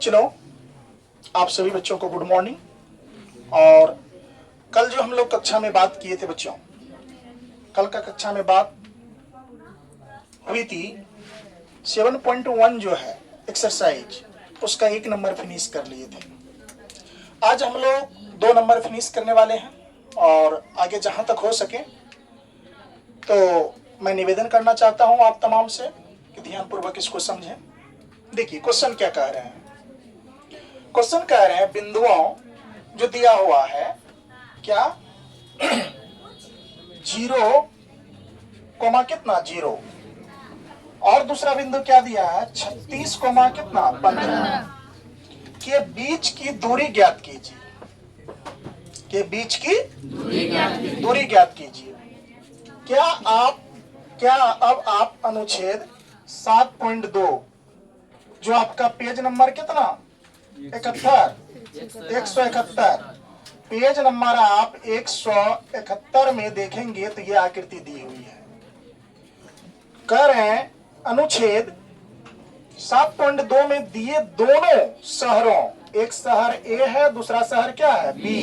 चलो, आप सभी बच्चों को गुड मॉर्निंग। और कल जो हम लोग कक्षा में बात किए थे बच्चों, कल का कक्षा में बात हुई थी 7.1 जो है एक्सरसाइज, उसका 1 नंबर फिनिश कर लिए थे। आज हम लोग 2 नंबर फिनिश करने वाले हैं और आगे जहां तक हो सके तो मैं निवेदन करना चाहता हूं आप तमाम से कि ध्यानपूर्वक इसको समझें। देखिए क्वेश्चन क्या कह रहे हैं। क्वेश्चन कह रहे हैं बिंदुओं जो दिया हुआ है क्या 0 कोमा कितना 0 और दूसरा बिंदु क्या दिया है 36 कोमा कितना 15 के बीच की दूरी ज्ञात कीजिए। के बीच की दूरी ज्ञात कीजिए। क्या अब आप अनुच्छेद 7.2 जो आपका पेज नंबर कितना 171 पेज नंबर आप 171 में देखेंगे तो ये आकृति दी हुई है। कह रहे हैं अनुच्छेद 7.2 में दिए दोनों शहरों, एक शहर ए है दूसरा शहर क्या है बी,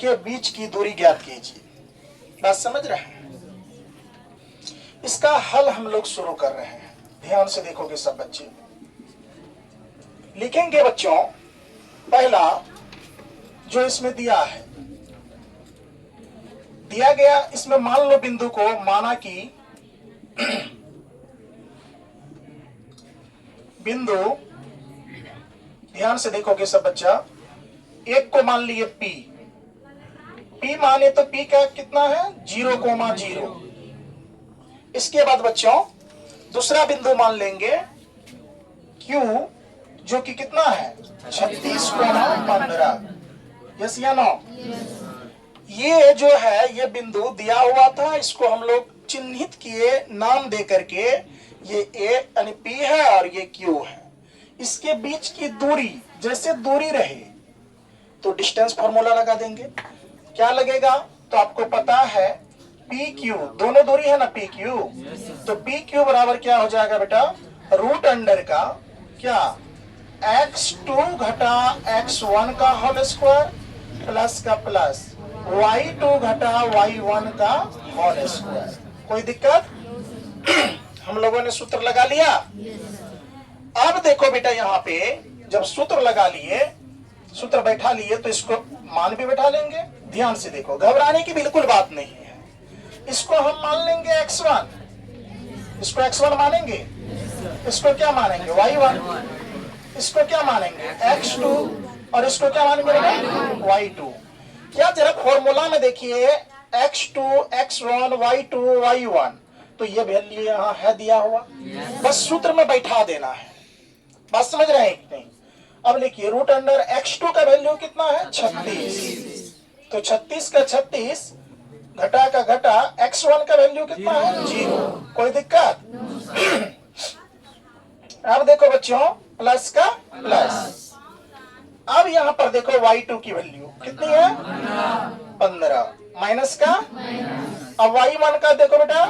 के बीच की दूरी ज्ञात कीजिए। बात समझ रहे हैं? इसका हल हम लोग शुरू कर रहे हैं। ध्यान से देखोगे सब बच्चे। लिखेंगे बच्चों, पहला जो इसमें दिया है, दिया गया इसमें मान लो बिंदु को, माना कि बिंदु, ध्यान से देखोगे सब बच्चा, एक को मान लिए P माने तो P का कितना है 0,0। इसके बाद बच्चों दूसरा बिंदु मान लेंगे Q जो कि कितना है 36,15। यस या नो? ये जो है ये बिंदु दिया हुआ था, इसको हम लोग चिन्हित किए नाम दे करके, ये A यानी P है और ये Q है। इसके बीच की दूरी जैसे दूरी रहे तो डिस्टेंस फॉर्मूला लगा देंगे। क्या लगेगा? तो आपको पता है PQ, दोनों दूरी है ना PQ, तो PQ बराबर क्या हो जाएगा बेटा रूट अंडर का क्या x2 घटा x1 का होल स्क्वायर प्लस का प्लस y2 घटा y1 का होल स्क्वायर। कोई दिक्कत? हम लोगों ने सूत्र लगा लिया। अब देखो बेटा यहाँ पे जब सूत्र लगा लिए, सूत्र बैठा लिए तो इसको मान भी बैठा लेंगे। ध्यान से देखो, घबराने की बिल्कुल बात नहीं है। इसको हम मान लेंगे x1, इसको x1 मानेंगे, इसको क्या मानेंगे y1, इसको क्या मानेंगे x2 और इसको क्या मानेंगे y2। क्या जरा फॉर्मूला में देखिए x2 x1 y2 y1, तो ये वैल्यू यहाँ है दिया हुआ, बस सूत्र में बैठा देना है। बात समझ रहे हैं कि नहीं? अब लिखिए रूट अंडर x2 का वैल्यू कितना है 36, तो 36 का 36 घटा का घटा x1 का वैल्यू कितना है 0। कोई दिक्कत? अब देखो बच्चों प्लस का प्लस। अब यहाँ पर देखो y2 की वैल्यू कितनी है 15 माइनस का, अब y1 का देखो बेटा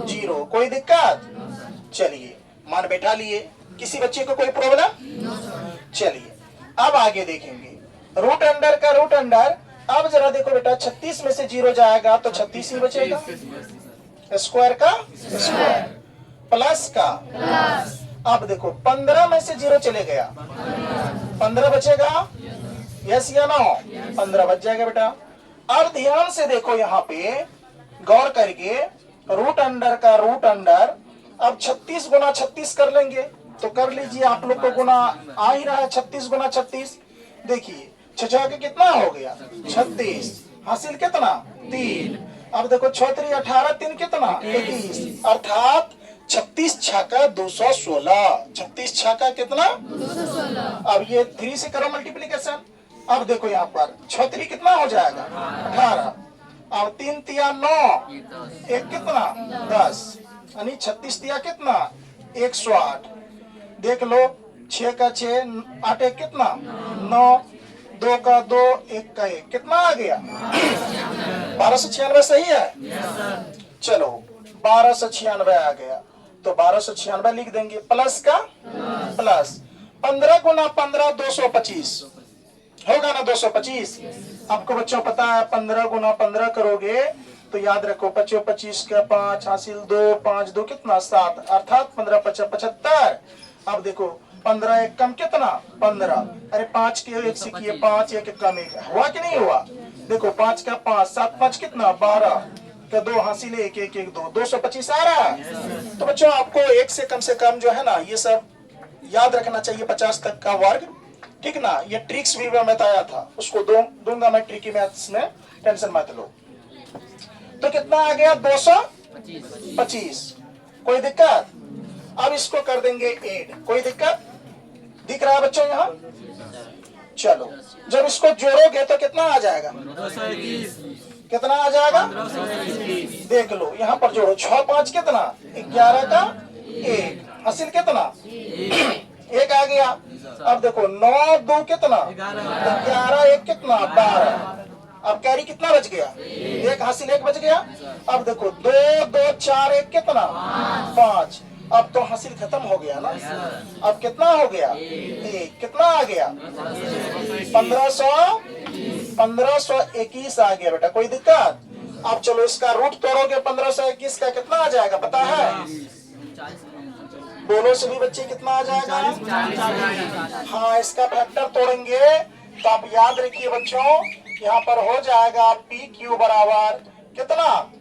0। कोई दिक्कत? चलिए मान बैठा लिए। किसी बच्चे को कोई प्रॉब्लम? चलिए अब आगे देखेंगे रूट अंडर का रूट अंडर। अब जरा देखो बेटा 36 में से 0 जाएगा तो 36 ही बचेगा, स्क्वायर का स्क्वायर प्लस का प्लस। अब देखो 15 में से 0 चले गया, 15 बचेगा। यस या नो? 15 बच जाएगा बेटा। अब ध्यान से देखो यहाँ पे गौर करके, रूट अंडर का रूट अंडर। अब 36 गुना 36 कर लेंगे तो कर लीजिए, आप लोग को गुना आ ही रहा है 36 गुना 36। देखिए 6 के कितना हो गया 36, हासिल कितना 3। अब देखो 6 3 18, 3 कितना 21, अर्थात 36 छाका 216। 36 छाका कितना 216। अब ये 3 से करो मल्टीप्लीकेशन। अब देखो यहाँ पर 6 3 कितना हो जाएगा 18, अब 3 तिया 9, एक कितना 10, यानी 36 तिया कितना 108। देख लो 6 का 6, 8 एक कितना 9, 2 का 2, 1 का 1 कितना आ गया 1296 सही है। चलो 1296 आ गया तो 1296 लिख देंगे, प्लस का प्लस 15 गुना 15 225 होगा ना, 225। आपको बच्चों पता है 15 गुना 15 करोगे तो याद रखो 25 25 का 5 हासिल 2 5 2 कितना 7, अर्थात 15 5 75। अब देखो 15 एक कम कितना 15, अरे 5 के एक से किए 5 एक कम एक, हुआ कि नहीं हुआ? देखो 5 का 5 7 5 कितना 12 का 2 हासिल 1 1 1 2 225 आ रहा है। तो बच्चों आपको एक से कम जो है ना ये सब याद रखना चाहिए, 50 तक का वर्ग, ठीक ना। ये ट्रिक्स भी मैं बताया था, उसको दूंगा मैं ट्रिकी मैथ्स में, टेंशन मत लो। तो कितना आ गया 225, कोई दिक्कत? अब इसको कर देंगे 8, कोई दिक्कत दिख रहा है बच्चों यहाँ? चलो जब इसको जोड़ोगे तो कितना आ जाएगा? कितना आ जाएगा? देख लो यहाँ पर जोड़ो, 6 5 कितना 11 का 1 हासिल कितना 1 आ गया। अब देखो 9 2 कितना 11 1 कितना 12, अब कैरी कितना बच गया 1 हासिल 1 बच गया। अब देखो 2 2 4 1 कितना 5, अब तो हासिल खत्म हो गया ना। अब कितना हो गया 1, कितना आ गया 1521 आ गया बेटा, कोई दिक्कत? अब चलो इसका रूट तोड़ोगे 1521 का कितना आ जाएगा पता है? बोलो सभी बच्चे कितना आ जाएगा? हाँ इसका फैक्टर तोड़ेंगे तो आप याद रखिए बच्चों यहाँ पर हो जाएगा पी क्यू बराबर कितना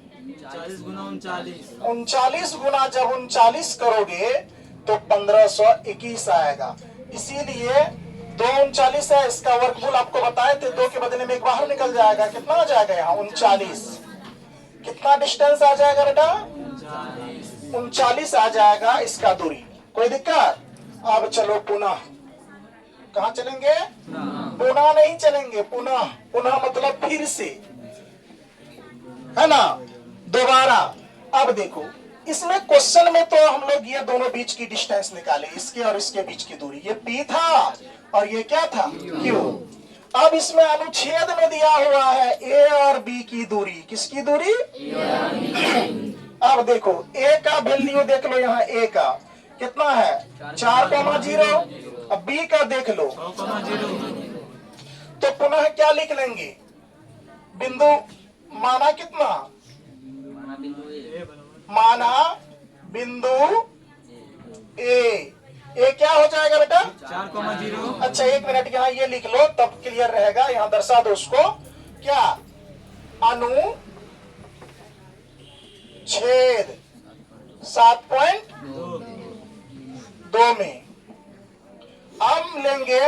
39 गुना जब 39 करोगे तो 1521 आएगा। इसीलिए 2 39 है, इसका वर्गमूल आपको बताए थे 2 के बदले में 1 बाहर निकल जाएगा, कितना आ जाएगा यहाँ 39। कितना डिस्टेंस आ जाएगा बेटा 39 आ जाएगा इसका दूरी, कोई दिक्कत? अब चलो पुनः कहाँ चलेंगे? पुनः नहीं चलेंगे, पुनः, पुनः मतलब फिर से, है ना, दोबारा। अब देखो इसमें क्वेश्चन में तो हम लोग ये दोनों बीच की डिस्टेंस निकाले, इसके और इसके बीच की दूरी, ये P था और ये क्या था Q। अब इसमें अनुच्छेद में दिया हुआ है A और B की दूरी, किसकी दूरी? अब देखो A का वैल्यू देख लो, यहाँ A का कितना है 4,0, अब B का देख लो तो पुनः क्या लिख लेंगे? बिंदु माना कितना? माना बिंदु ए क्या हो जाएगा बेटा 4,0। अच्छा 1 मिनट यहाँ ये लिख लो तब क्लियर रहेगा, यहाँ दर्शा दो उसको। क्या अनुच्छेद 7.2 में हम लेंगे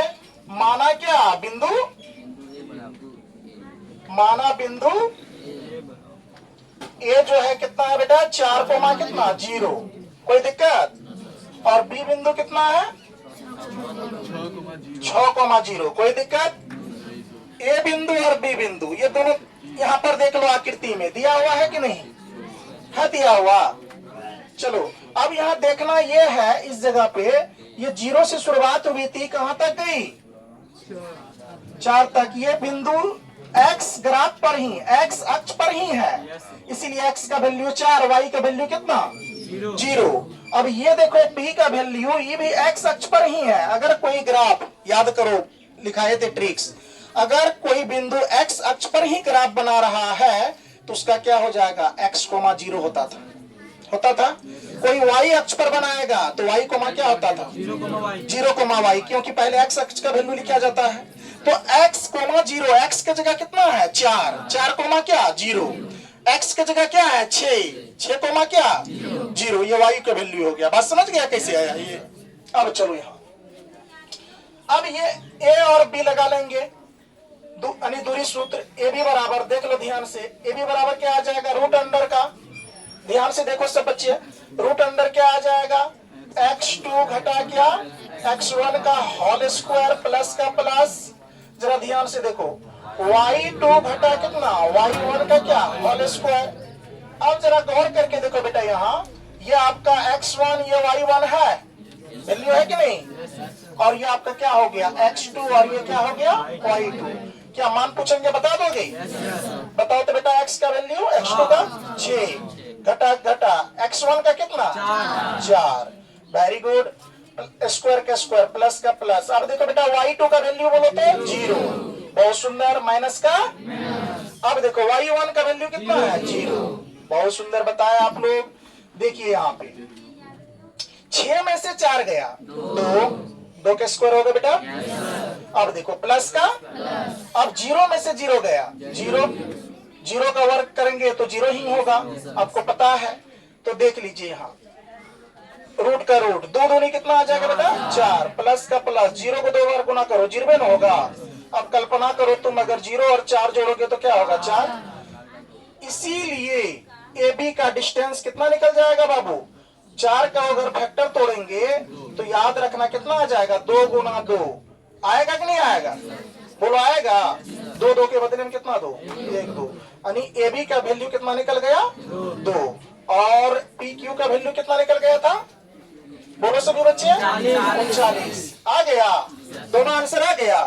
माना क्या बिंदु, माना बिंदु ए जो है कितना है बेटा 4 कितना 0, कोई दिक्कत? और बी बिंदु कितना है 6,0, कोई दिक्कत? ए बिंदु और बी बिंदु ये दोनों यहाँ पर देख लो आकृति में दिया हुआ है कि नहीं है? दिया हुआ। चलो अब यहाँ देखना ये है, इस जगह पे ये 0 से शुरुआत हुई थी, कहां तक गई 4 तक। ये बिंदु x ग्राफ पर ही, x अक्ष पर ही है, इसीलिए x का वैल्यू 4, y का वैल्यू कितना 0। अब ये देखो p का वैल्यू ये भी x अक्ष पर ही है। अगर कोई ग्राफ याद करो लिखाए थे ट्रिक्स, अगर कोई बिंदु x अक्ष पर ही ग्राफ बना रहा है तो उसका क्या हो जाएगा x, 0 होता था। कोई y अक्ष पर बनाएगा तो y, क्या होता था 0, y, क्योंकि पहले x अक्ष का वैल्यू लिखा जाता है। तो x, 0, x के जगह कितना है 4, 4, क्या 0, x के जगह क्या है 6, क्या 0, ये y का वैल्यू हो गया। बात समझ गया कैसे आया ये? अब चलो यहाँ, अब ये a और b लगा लेंगे, दूरी सूत्र ए बी बराबर, देख लो ध्यान से, ए बी बराबर क्या आ जाएगा रूट अंडर का, ध्यान से देखो सब बच्चे, रूट अंडर क्या आ जाएगा x2 घटा क्या x1 का होल स्क्वायर प्लस का प्लस, जरा ध्यान से देखो y2 घटा कितना y1 का क्या होल स्क्वायर। अब जरा गौर करके देखो बेटा, यहाँ ये आपका x1 ये y1 है, वैल्यू है कि नहीं, और ये आपका क्या हो गया x2 और ये क्या हो गया y2। क्या मान पूछेंगे बता दोगे? बताओ तो बेटा x का वैल्यू x2 का 6 घटा घटा x1 का कितना 4, वेरी गुड। स्क्वायर का स्क्वायर प्लस का प्लस। अब देखो बेटा y2 का वैल्यू बोलो तो 0, बहुत सुंदर। माइनस का, अब देखो y1 का वैल्यू कितना है 0, बहुत सुंदर बताया आप लोग। देखिए यहाँ पे 6 में से 4 गया, 2 के स्क्वायर हो गया बेटा। अब देखो प्लस का, अब 0 में से 0 गया, 0 का वर्ग करेंगे तो 0 ही होगा, आपको पता है। तो देख लीजिए यहाँ रूट का रूट, 2 दूनी कितना आ जाएगा बेटा 4, प्लस का प्लस, 0 को 2 बार गुना करो 0 न होगा। अब कल्पना करो तुम अगर 0 और 4 जोड़ोगे तो क्या होगा 4। इसीलिए ए बी का डिस्टेंस कितना निकल जाएगा बाबू, 4 का अगर फैक्टर तोड़ेंगे तो याद रखना कितना आ जाएगा 2 गुना 2, आएगा कि नहीं आएगा, बोलो आएगा। 2 के बदले में कितना 2, 1 2, यानी ए बी का वैल्यू कितना निकल गया 2, और पी क्यू का वैल्यू कितना निकल गया था, बोलो सभी बच्चे 39 आ गया, दोनों आंसर आ गया।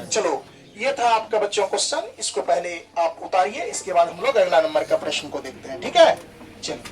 चलो ये था आपका बच्चों क्वेश्चन, इसको पहले आप उतारिए, इसके बाद हम लोग अगला नंबर का प्रश्न को देखते हैं, ठीक है। चलिए